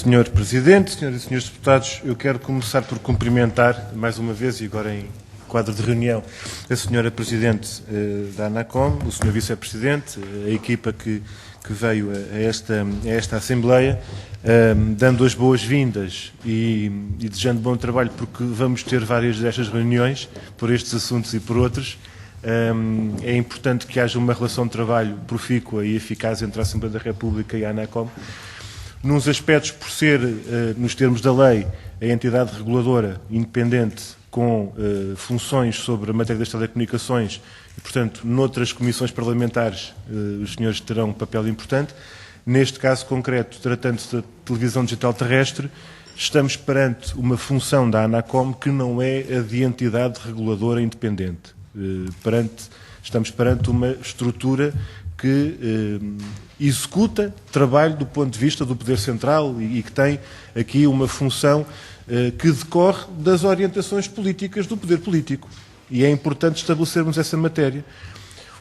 Senhor Presidente, Senhoras e Senhores Deputados, eu quero começar por cumprimentar, mais uma vez, e agora em quadro de reunião, a Senhora Presidente da ANACOM, o Senhor Vice-Presidente, a equipa que veio a esta Assembleia, dando as boas-vindas e desejando bom trabalho, porque vamos ter várias destas reuniões, por estes assuntos e por outros. É importante que haja uma relação de trabalho profícua e eficaz entre a Assembleia da República e a ANACOM. Nos aspectos, por ser, nos termos da lei, a entidade reguladora independente com funções sobre a matéria das telecomunicações e, portanto, noutras comissões parlamentares os senhores terão um papel importante. Neste caso concreto, tratando-se da televisão digital terrestre, estamos perante uma função da ANACOM que não é a de entidade reguladora independente. Estamos perante uma estrutura que executa trabalho do ponto de vista do Poder Central e que tem aqui uma função que decorre das orientações políticas do poder político. E é importante estabelecermos essa matéria.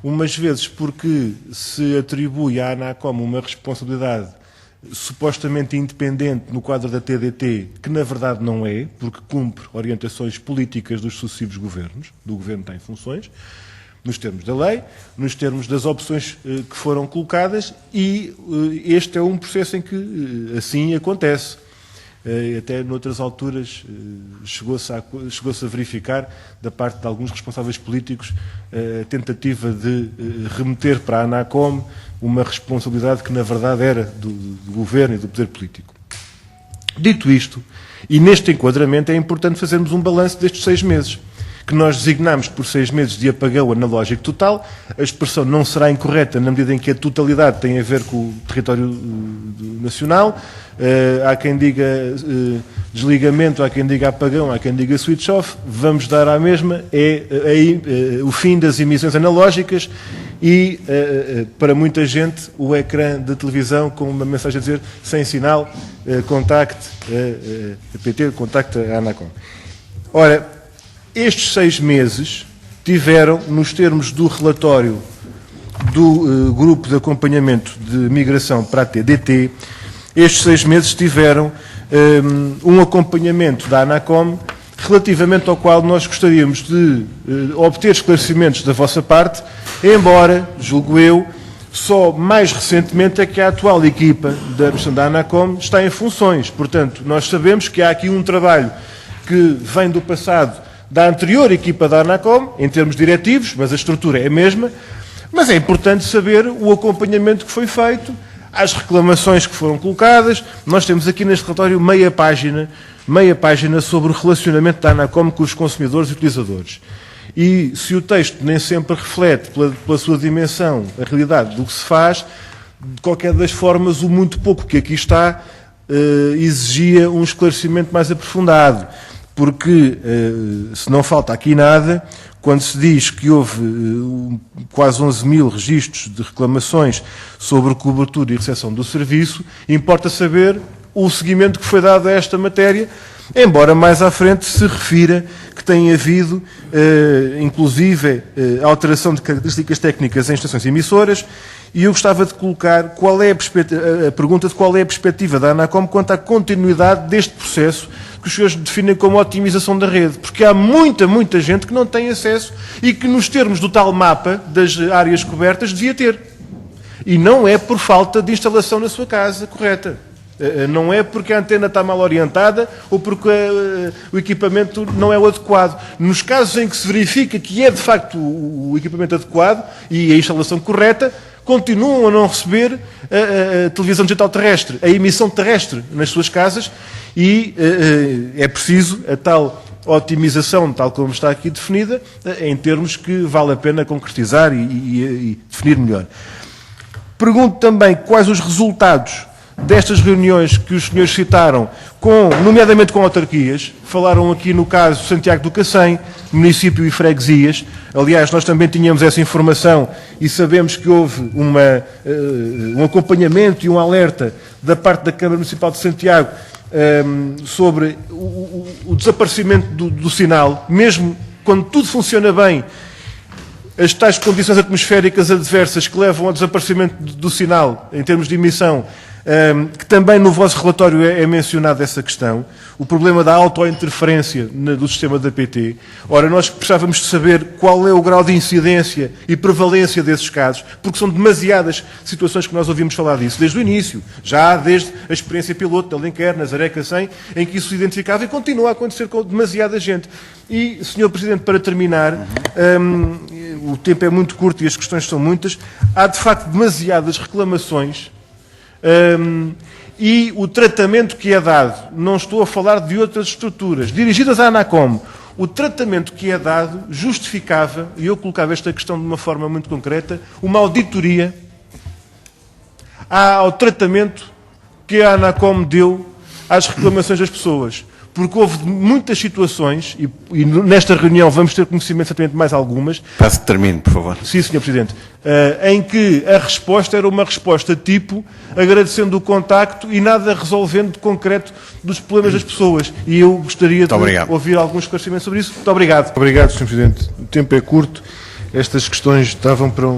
Umas vezes porque se atribui à ANACOM uma responsabilidade supostamente independente no quadro da TDT, que na verdade não é, porque cumpre orientações políticas dos sucessivos governos, do governo tem funções, nos termos da lei, nos termos das opções que foram colocadas, e este é um processo em que assim acontece. Até noutras alturas chegou-se a verificar, da parte de alguns responsáveis políticos, a tentativa de remeter para a ANACOM uma responsabilidade que na verdade era do governo e do poder político. Dito isto, e neste enquadramento é importante fazermos um balanço destes 6 meses, que nós designamos por 6 meses de apagão analógico total. A expressão não será incorreta na medida em que a totalidade tem a ver com o território nacional. Há quem diga desligamento, há quem diga apagão, há quem diga switch off. Vamos dar à mesma, o fim das emissões analógicas e, para muita gente, o ecrã da televisão com uma mensagem a dizer sem sinal, contacte a PT, contacte a ANACOM. Ora, estes 6 meses tiveram, nos termos do relatório do Grupo de Acompanhamento de Migração para a TDT, estes 6 meses tiveram um acompanhamento da ANACOM relativamente ao qual nós gostaríamos de obter esclarecimentos da vossa parte, embora, julgo eu, só mais recentemente é que a atual equipa da administração da ANACOM está em funções. Portanto, nós sabemos que há aqui um trabalho que vem do passado da anterior equipa da ANACOM, em termos diretivos, mas a estrutura é a mesma, mas é importante saber o acompanhamento que foi feito, as reclamações que foram colocadas. Nós temos aqui neste relatório meia página sobre o relacionamento da ANACOM com os consumidores e utilizadores. E se o texto nem sempre reflete, pela sua dimensão, a realidade do que se faz, de qualquer das formas, o muito pouco que aqui está exigia um esclarecimento mais aprofundado. Porque, se não falta aqui nada, quando se diz que houve quase 11 mil registros de reclamações sobre cobertura e recepção do serviço, importa saber o seguimento que foi dado a esta matéria, embora mais à frente se refira que tem havido, inclusive, alteração de características técnicas em estações emissoras, e eu gostava de colocar a pergunta de qual é a perspectiva da ANACOM quanto à continuidade deste processo que os senhores definem como otimização da rede, porque há muita gente que não tem acesso e que, nos termos do tal mapa das áreas cobertas, devia ter. E não é por falta de instalação na sua casa correta. Não é porque a antena está mal orientada ou porque o equipamento não é o adequado. Nos casos em que se verifica que é de facto o equipamento adequado e a instalação correta, continuam a não receber a televisão digital terrestre, a emissão terrestre nas suas casas, e é preciso a tal otimização, tal como está aqui definida, em termos que vale a pena concretizar e definir melhor. Pergunto também quais os resultados destas reuniões que os senhores citaram, nomeadamente com autarquias. Falaram aqui no caso Santiago do Cacém, município e freguesias. Aliás, nós também tínhamos essa informação e sabemos que houve um acompanhamento e um alerta da parte da Câmara Municipal de Santiago sobre o desaparecimento do sinal. Mesmo quando tudo funciona bem, as tais condições atmosféricas adversas que levam ao desaparecimento do sinal em termos de emissão que também no vosso relatório é mencionada essa questão, o problema da autointerferência do sistema da PT. Ora, nós precisávamos de saber qual é o grau de incidência e prevalência desses casos, porque são demasiadas situações que nós ouvimos falar disso, desde o início, já desde a experiência piloto de Alenquer, Nazaré 100, em que isso se identificava e continua a acontecer com demasiada gente. E, Sr. Presidente, para terminar, o tempo é muito curto e as questões são muitas, há de facto demasiadas reclamações e o tratamento que é dado, não estou a falar de outras estruturas, dirigidas à ANACOM, o tratamento que é dado justificava, e eu colocava esta questão de uma forma muito concreta, uma auditoria ao tratamento que a ANACOM deu às reclamações das pessoas. Porque houve muitas situações, e nesta reunião vamos ter conhecimento certamente de mais algumas. Peço que termine, por favor. Sim, Sr. Presidente. Em que a resposta era uma resposta tipo, agradecendo o contacto e nada resolvendo de concreto dos problemas das pessoas. E eu gostaria de ouvir alguns esclarecimentos sobre isso. Muito obrigado. Obrigado, Sr. Presidente. O tempo é curto. Estas questões estavam para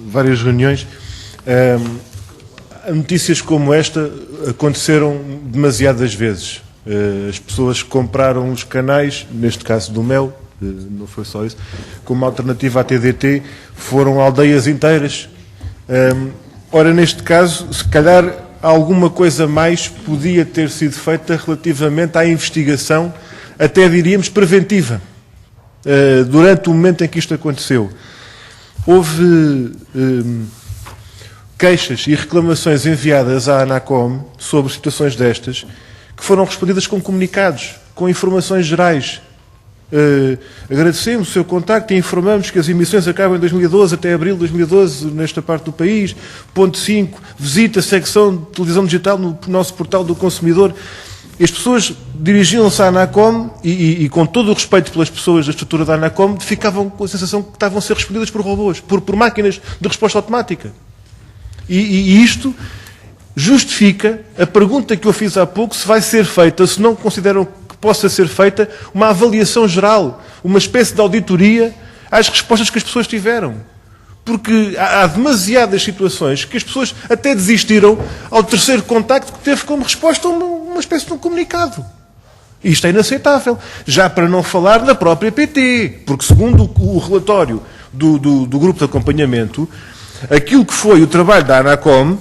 várias reuniões. Notícias como esta aconteceram demasiadas vezes. As pessoas que compraram os canais, neste caso do Mel, não foi só isso, como alternativa à TDT, foram aldeias inteiras. Ora, neste caso, se calhar alguma coisa mais podia ter sido feita relativamente à investigação, até diríamos preventiva, durante o momento em que isto aconteceu. Houve queixas e reclamações enviadas à ANACOM sobre situações destas, que foram respondidas com comunicados, com informações gerais. Agradecemos o seu contacto e informamos que as emissões acabam em 2012, até abril de 2012, nesta parte do país. Ponto 5, visita a secção de televisão digital no nosso portal do consumidor. E as pessoas dirigiam-se à ANACOM e, com todo o respeito pelas pessoas da estrutura da ANACOM, ficavam com a sensação que estavam a ser respondidas por robôs, por máquinas de resposta automática. E isto justifica a pergunta que eu fiz há pouco, se vai ser feita, se não consideram que possa ser feita, uma avaliação geral, uma espécie de auditoria às respostas que as pessoas tiveram. Porque há demasiadas situações que as pessoas até desistiram ao terceiro contacto que teve como resposta uma espécie de um comunicado. Isto é inaceitável. Já para não falar da própria PT, porque segundo o relatório do grupo de acompanhamento, aquilo que foi o trabalho da ANACOM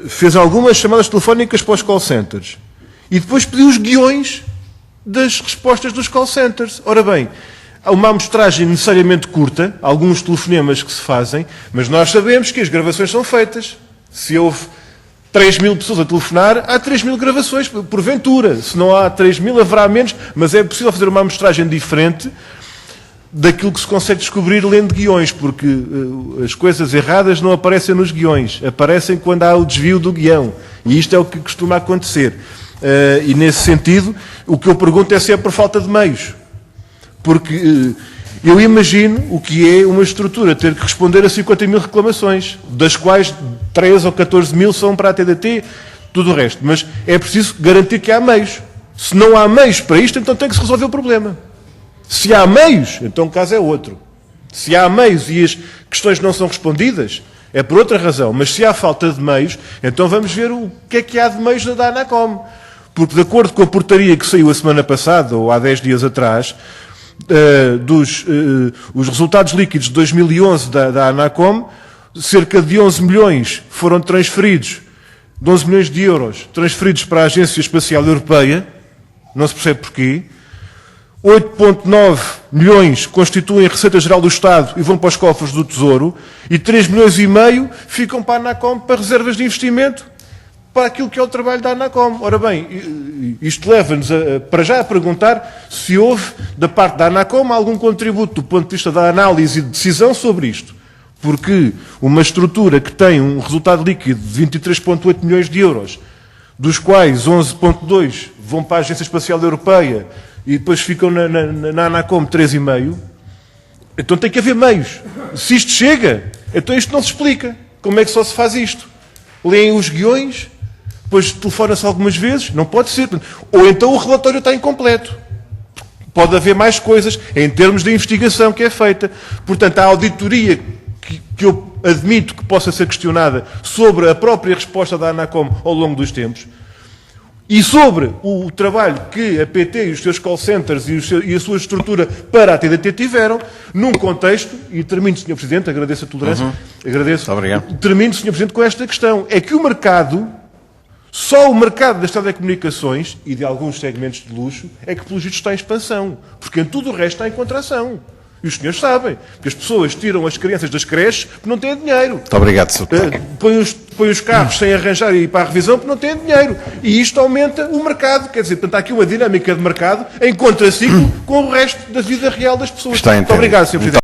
fez algumas chamadas telefónicas para os call centers e depois pediu os guiões das respostas dos call centers. Ora bem, há uma amostragem necessariamente curta, alguns telefonemas que se fazem, mas nós sabemos que as gravações são feitas. Se houve 3.000 pessoas a telefonar, há 3.000 gravações, porventura. Se não há 3.000, haverá menos, mas é possível fazer uma amostragem diferente daquilo que se consegue descobrir lendo guiões, porque as coisas erradas não aparecem nos guiões, aparecem quando há o desvio do guião. E isto é o que costuma acontecer. E nesse sentido, o que eu pergunto é se é por falta de meios. Porque eu imagino o que é uma estrutura ter que responder a 50.000 reclamações, das quais 13 ou 14.000 são para a TDT, tudo o resto. Mas é preciso garantir que há meios. Se não há meios para isto, então tem que se resolver o problema. Se há meios, então o caso é outro. Se há meios e as questões não são respondidas, é por outra razão. Mas se há falta de meios, então vamos ver o que há de meios da ANACOM. Porque, de acordo com a portaria que saiu a semana passada, ou há 10 dias atrás, os resultados líquidos de 2011 da ANACOM, cerca de 11 milhões foram transferidos, de 11 milhões de euros, transferidos para a Agência Espacial Europeia, não se percebe porquê. 8,9 milhões constituem a Receita Geral do Estado e vão para os cofres do Tesouro, e 3,5 milhões ficam para a ANACOM, para reservas de investimento, para aquilo que é o trabalho da ANACOM. Ora bem, isto leva-nos para já a perguntar se houve, da parte da ANACOM, algum contributo do ponto de vista da análise e de decisão sobre isto. Porque uma estrutura que tem um resultado líquido de 23,8 milhões de euros, dos quais 11,2 vão para a Agência Espacial Europeia e depois ficam na ANACOM 3,5, então tem que haver meios. Se isto chega, então isto não se explica. Como é que só se faz isto? Leem os guiões, depois telefona-se algumas vezes, não pode ser. Ou então o relatório está incompleto. Pode haver mais coisas em termos de investigação que é feita. Portanto, a auditoria que eu admito que possa ser questionada sobre a própria resposta da Anacom ao longo dos tempos, e sobre o trabalho que a PT e os seus call centers e a sua estrutura para a TDT tiveram, num contexto, e termino, Sr. Presidente, agradeço a tolerância, agradeço, termino, Sr. Presidente, com esta questão, é que o mercado, só o mercado das telecomunicações e de alguns segmentos de luxo, é que, pelos vistos, está em expansão, porque em tudo o resto está em contração. E os senhores sabem, que as pessoas tiram as crianças das creches porque não têm dinheiro. Muito obrigado, Sr. Deputado. Põe os carros sem arranjar e ir para a revisão porque não têm dinheiro. E isto aumenta o mercado. Quer dizer, portanto, há aqui uma dinâmica de mercado em contraciclo com o resto da vida real das pessoas. Muito obrigado, Sr. Presidente.